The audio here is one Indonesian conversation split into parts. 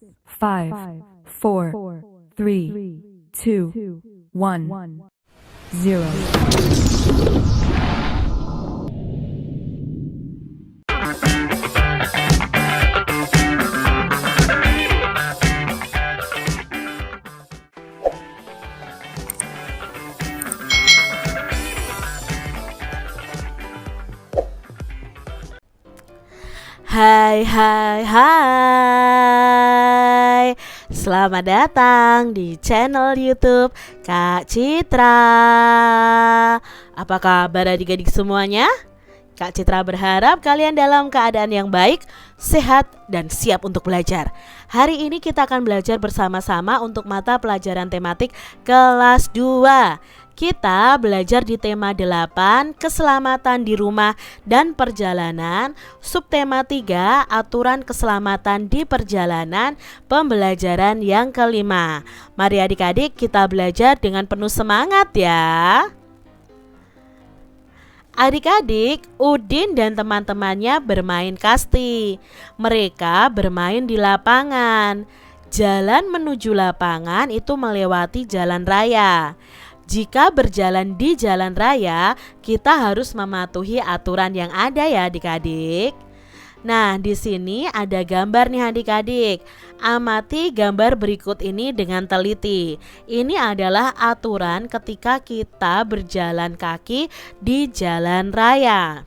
5, 4, 3, 2, 1, 0. Hai hai hai, selamat datang di channel YouTube Kak Citra. Apa kabar adik-adik semuanya? Kak Citra berharap kalian dalam keadaan yang baik, sehat, dan siap untuk belajar. Hari ini kita akan belajar bersama-sama untuk mata pelajaran tematik kelas 2. Kita belajar di tema 8, keselamatan di rumah dan perjalanan, subtema 3, aturan keselamatan di perjalanan, pembelajaran yang kelima. Mari adik-adik kita belajar dengan penuh semangat ya. Adik-adik, Udin dan teman-temannya bermain kasti. Mereka bermain di lapangan. Jalan menuju lapangan itu melewati jalan raya. Jika berjalan di jalan raya, kita harus mematuhi aturan yang ada ya adik-adik. Nah, di sini ada gambar nih adik-adik. Amati gambar berikut ini dengan teliti. Ini adalah aturan ketika kita berjalan kaki di jalan raya.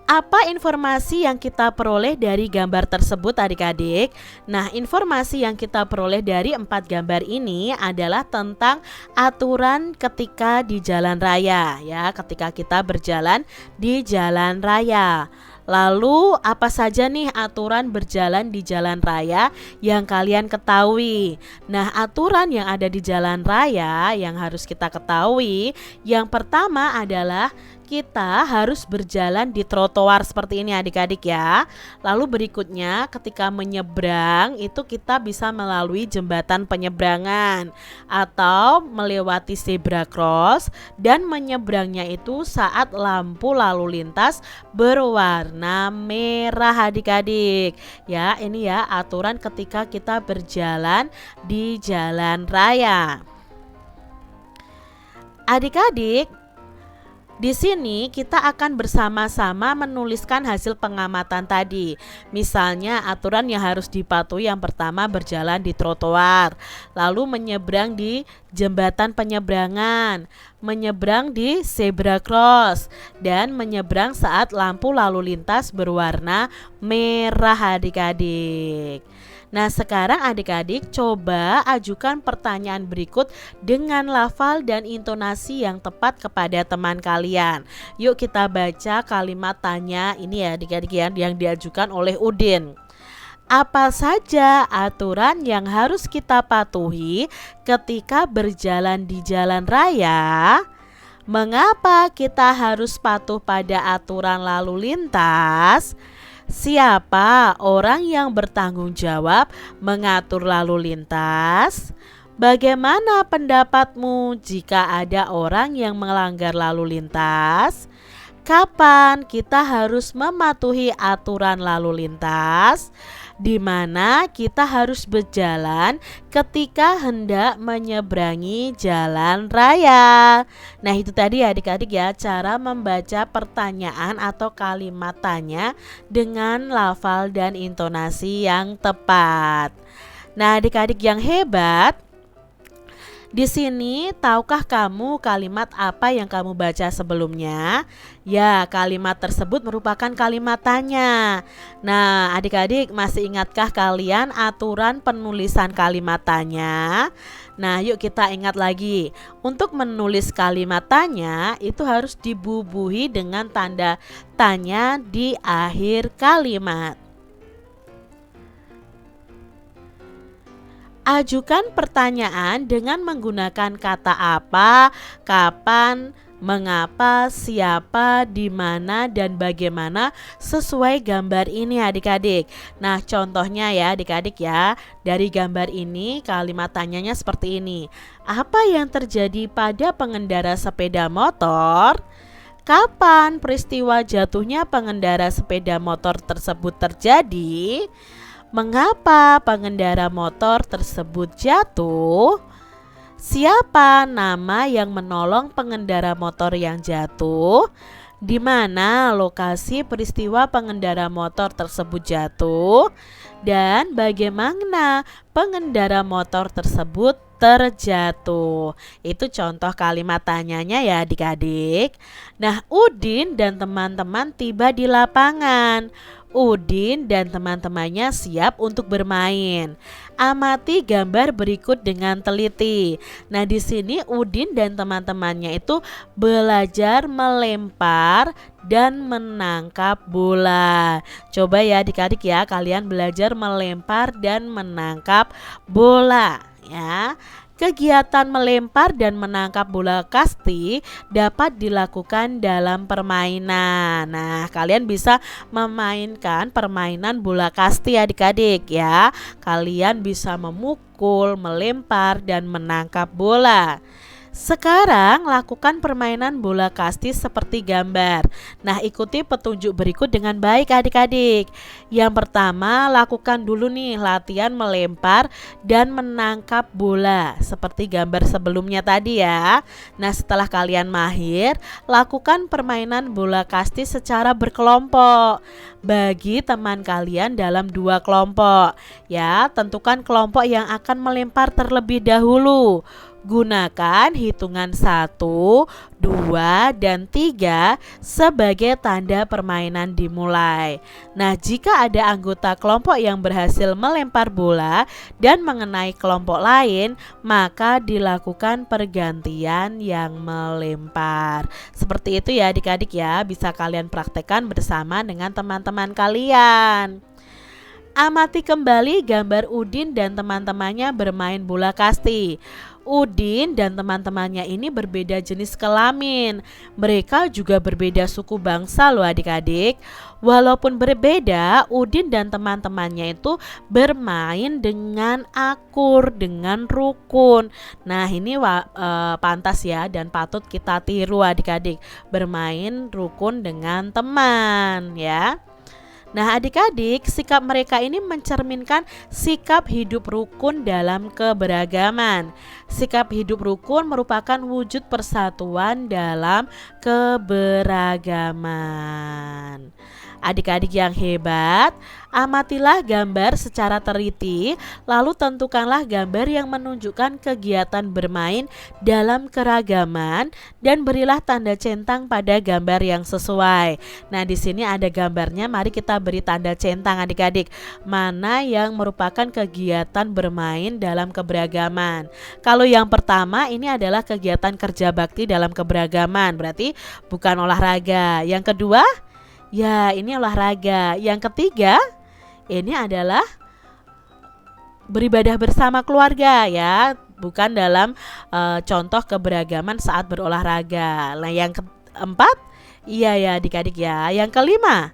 Apa informasi yang kita peroleh dari gambar tersebut adik-adik? Nah, informasi yang kita peroleh dari 4 gambar ini adalah tentang aturan ketika di jalan raya ya, ketika kita berjalan di jalan raya. Lalu apa saja nih aturan berjalan di jalan raya yang kalian ketahui? Nah, aturan yang ada di jalan raya yang harus kita ketahui, yang pertama adalah kita harus berjalan di trotoar seperti ini adik-adik ya. Lalu berikutnya ketika menyeberang itu kita bisa melalui jembatan penyeberangan atau melewati zebra cross, dan menyeberangnya itu saat lampu lalu lintas berwarna merah adik-adik. Ya, ini ya aturan ketika kita berjalan di jalan raya. Adik-adik, di sini kita akan bersama-sama menuliskan hasil pengamatan tadi. Misalnya aturan yang harus dipatuhi, yang pertama berjalan di trotoar, lalu menyeberang di jembatan penyeberangan, menyeberang di zebra cross, dan menyeberang saat lampu lalu lintas berwarna merah adik-adik. Nah, sekarang adik-adik coba ajukan pertanyaan berikut dengan lafal dan intonasi yang tepat kepada teman kalian. Yuk kita baca kalimat tanya ini ya adik-adik yang diajukan oleh Udin. Apa saja aturan yang harus kita patuhi ketika berjalan di jalan raya? Mengapa kita harus patuh pada aturan lalu lintas? Siapa orang yang bertanggung jawab mengatur lalu lintas? Bagaimana pendapatmu jika ada orang yang melanggar lalu lintas? Kapan kita harus mematuhi aturan lalu lintas? Di mana kita harus berjalan ketika hendak menyeberangi jalan raya. Nah, itu tadi adik-adik ya cara membaca pertanyaan atau kalimat tanya dengan lafal dan intonasi yang tepat. Nah, adik-adik yang hebat, di sini tahukah kamu kalimat apa yang kamu baca sebelumnya? Ya, kalimat tersebut merupakan kalimat tanya. Nah, adik-adik masih ingatkah kalian aturan penulisan kalimat tanya? Nah, yuk kita ingat lagi. Untuk menulis kalimat tanya itu harus dibubuhi dengan tanda tanya di akhir kalimat. Ajukan pertanyaan dengan menggunakan kata apa, kapan, mengapa, siapa, di mana, dan bagaimana sesuai gambar ini adik-adik. Nah, contohnya ya adik-adik ya, dari gambar ini kalimat tanyanya seperti ini. Apa yang terjadi pada pengendara sepeda motor? Kapan peristiwa jatuhnya pengendara sepeda motor tersebut terjadi? Mengapa pengendara motor tersebut jatuh? Siapa nama yang menolong pengendara motor yang jatuh? Di mana lokasi peristiwa pengendara motor tersebut jatuh? Dan bagaimana pengendara motor tersebut terjatuh? Itu contoh kalimat tanyanya ya adik-adik. Nah, Udin dan teman-teman tiba di lapangan. Udin dan teman-temannya siap untuk bermain. Amati gambar berikut dengan teliti. Nah, di sini Udin dan teman-temannya itu belajar melempar dan menangkap bola. Coba ya adik-adik ya, kalian belajar melempar dan menangkap bola ya. Kegiatan melempar dan menangkap bola kasti dapat dilakukan dalam permainan. Nah, kalian bisa memainkan permainan bola kasti adik-adik ya. Kalian bisa memukul, melempar, dan menangkap bola. Sekarang lakukan permainan bola kasti seperti gambar. Nah, ikuti petunjuk berikut dengan baik adik-adik. Yang pertama, lakukan dulu nih latihan melempar dan menangkap bola seperti gambar sebelumnya tadi ya. Nah, setelah kalian mahir, lakukan permainan bola kasti secara berkelompok. Bagi teman kalian dalam 2 kelompok. Ya, tentukan kelompok yang akan melempar terlebih dahulu. Gunakan hitungan 1, 2, dan 3 sebagai tanda permainan dimulai. Nah, jika ada anggota kelompok yang berhasil melempar bola dan mengenai kelompok lain, maka dilakukan pergantian yang melempar. Seperti itu ya adik-adik ya, bisa kalian praktekkan bersama dengan teman-teman kalian. Amati kembali gambar Udin dan teman-temannya bermain bola kasti. Udin dan teman-temannya ini berbeda jenis kelamin. Mereka juga berbeda suku bangsa loh adik-adik. Walaupun berbeda, Udin dan teman-temannya itu bermain dengan akur, dengan rukun. Nah, ini pantas ya dan patut kita tiru adik-adik. Bermain rukun dengan teman ya. Nah, adik-adik, sikap mereka ini mencerminkan sikap hidup rukun dalam keberagaman. Sikap hidup rukun merupakan wujud persatuan dalam keberagaman. Adik-adik yang hebat, amatilah gambar secara teliti, lalu tentukanlah gambar yang menunjukkan kegiatan bermain dalam keragaman dan berilah tanda centang pada gambar yang sesuai. Nah, di sini ada gambarnya, mari kita beri tanda centang adik-adik. Mana yang merupakan kegiatan bermain dalam keberagaman? Kalau yang pertama ini adalah kegiatan kerja bakti dalam keberagaman, berarti bukan olahraga. Yang kedua, ya ini olahraga. Yang ketiga, ini adalah beribadah bersama keluarga ya, bukan dalam contoh keberagaman saat berolahraga. Nah, yang keempat, iya ya adik-adik ya. Yang kelima,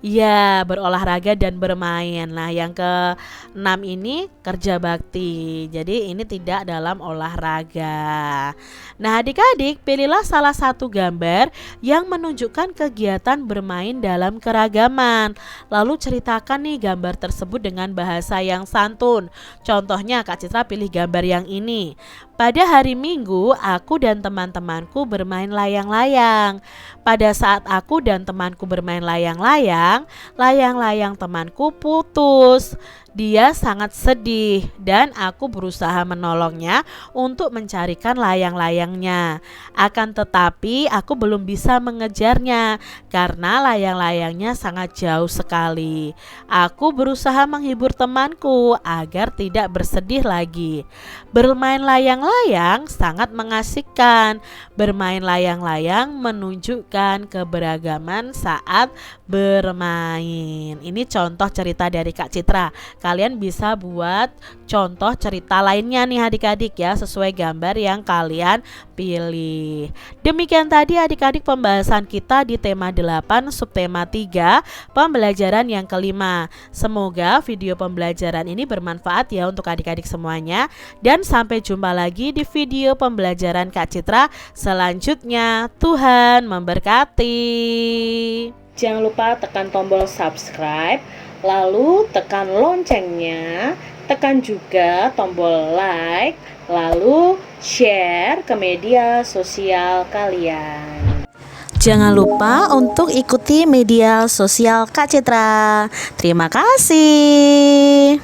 ya berolahraga dan bermain. Nah, yang keenam ini kerja bakti. Jadi ini tidak dalam olahraga. Nah, adik-adik, pilihlah salah satu gambar yang menunjukkan kegiatan bermain dalam keragaman. Lalu ceritakan nih gambar tersebut dengan bahasa yang santun. Contohnya Kak Citra pilih gambar yang ini. Pada hari Minggu, aku dan teman-temanku bermain layang-layang. Pada saat aku dan temanku bermain layang-layang, layang-layang temanku putus. Dia sangat sedih dan aku berusaha menolongnya untuk mencarikan layang-layangnya. Akan tetapi aku belum bisa mengejarnya karena layang-layangnya sangat jauh sekali. Aku berusaha menghibur temanku agar tidak bersedih lagi. Bermain layang-layang sangat mengasihkan. Bermain layang-layang menunjukkan keberagaman saat bermain. Ini contoh cerita dari Kak Citra. kalian bisa buat contoh cerita lainnya nih adik-adik ya, sesuai gambar yang kalian pilih. Demikian tadi adik-adik pembahasan kita di tema 8 subtema 3 pembelajaran yang kelima. Semoga video pembelajaran ini bermanfaat ya untuk adik-adik semuanya, dan sampai jumpa lagi di video pembelajaran Kak Citra selanjutnya. Tuhan memberkati. Jangan lupa tekan tombol subscribe, lalu tekan loncengnya, tekan juga tombol like, lalu share ke media sosial kalian. Jangan lupa untuk ikuti media sosial Kak Citra. Terima kasih.